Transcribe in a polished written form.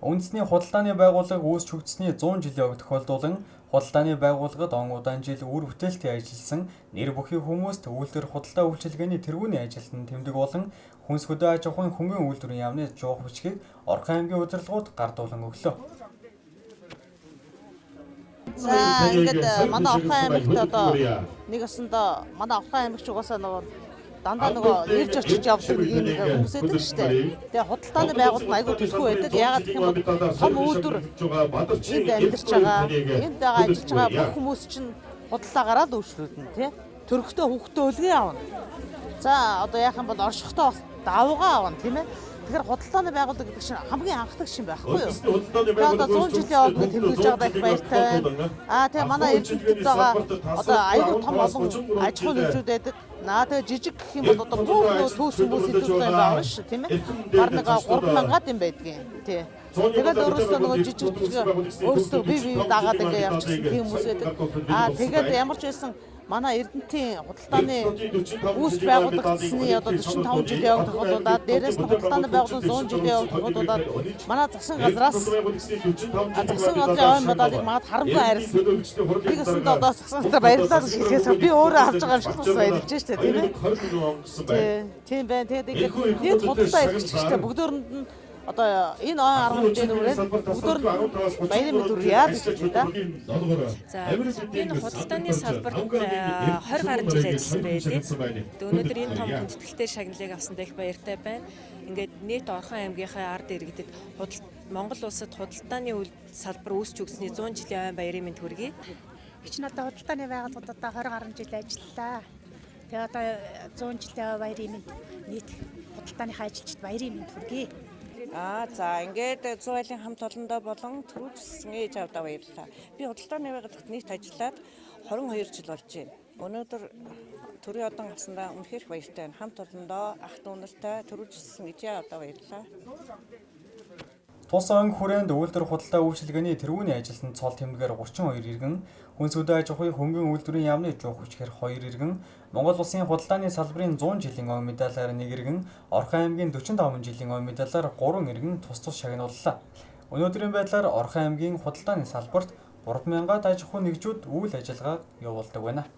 Үндэсний худалдааны байгууллага үүсч хөгжсөний 100 жилийн өмнө тохиолдуулан худалдааны байгууллагад он удаан жил үр бүтээлтэй ажилласан нэр бүхий хүмүүст үйлдвэр худалдаа үйлчилгээний тэргүүний ажилтнанд тэмдэг болон хүнс хөдөө аж ахуйн хөнгөн үйлдвэрийн яамны жуух бичгийг Орхон аймгийн удирдлагууд гардуулан өглөө. За ингээд манай Орхон аймагт одоо нэг өсөндөө манай Орхон аймагч угаасаа нөгөө дандаа нөгөө ирж очиж явдаг нэг хүмүүс байдаг шүү дээ. Тэгээ худалдааны байгууллага айгүй төлхөө байдаг. Яагаад гэх юм бол том үйлдвэр энд амьдарч байгаа, энд байгаа ажиллаж байгаа бүх хүмүүс чинь худалдаагаараа л үйлчлүүлнэ тий. Төрхтөө хүүхдээ үлгээ авна. За одоо яах юм бол оршихтоо бас давгаа авна тийм ээ. Тэгэхээр худалдааны байгууллага гэдэг чинь хамгийн анхдаг шин байхгүй юу? Тэгээ одоо 100 жилийн өмнө тэмдэглэж байгаа их баяртай байна. Тэгээ манай эрдэмтэд байгаа одоо аюул том олон аж ахуйн нөхцөл байдаг. Тэгээ жижиг гэх юм бол одоо бүх төвс хүмүүс идэвхтэй байгаа шүү тийм ээ. Бар нэг 3000 юм байдгийн тий. Тэгээд өөрөөсөө нөгөө жижиг өөрөөсөө бие дагаад ингээ явчихсан тийм хүмүүс байдаг. Тэгээд ямар ч байсан манай эрдэмтийн худалдааны үүсч байгуулагдсны одоо 45 жилийн явагт тохиолдуулаад дээрээс нь худалдааны байгууллагын 100 жилийн явагт тохиолдуулаад манай засгийн газраас засгийн газрын ойн бодлогыг маад харамгүй харилсан. Нэг өсөндөө одоо засгийн газар баярлалаа гэж хэлэхээс би өөрөө авч байгаа юм шиг бас баярлж штэ тийм ээ. Тийм байна. Тэгээд нийт худалдаа эрхлэгчтэй бүгдөөрэнд нь одоо энэ ой 10 жилийн үрээд бүгдээр баярын мэд хүргье гэж байна да. За энэ худалдааны салбарт 20 гаруй жил ажилласан байлээ. Өнөөдөр энэ том хүндэтгэлтэй шагналыг авсандаа их баяртай байна. Ингээд нийт Орхон аймгийнхаа ард иргэдэд Монгол улсад худалдааны салбар үүсч өгсөний 100 жилийн ой баярын мэд хүргье. Би ч надад худалдааны байгууллагуудаа 20 гаруй жил ажиллалаа. Тэгээ одоо 100 жилийн ой баярын мэд нийт худалдааныхаа ажилчид баярын мэд хүргье. За ингээд 100 айлын хамт олондоо болон төрүүлсэн ээж авдаа баярлалаа. Би худалдааны байгууллагт нийт ажиллаад 22 жил болж байна. Өнөөдөр төрийн одан авсандаа үнэхээр их баяртай байна. Хамт олондоо ах дүүнартай төрүүлсэн ээж авдаа баярлалаа. Тус анги хүрээнд үйлдвэр худалдаа үйлчилгээний тэргүүний ажилтнанд цол тэмдгээр 32 иргэн, хүнс хөдөө аж ахуйн хөнгөн үйлдвэрийн яамны жуух хүчгээр 2 иргэн, Монгол улсын худалдааны салбарын 100 жилийн ой медалаар 1 иргэн, Орхон аймгийн 45 жилийн ой медалаар 3 иргэн тус шагнууллаа. Өнөөдрийн байдлаар Орхон аймгийн худалдааны салбарт 3000-аад аж ахуйн нэгжүүд үйл ажиллагаа явуулдаг байна.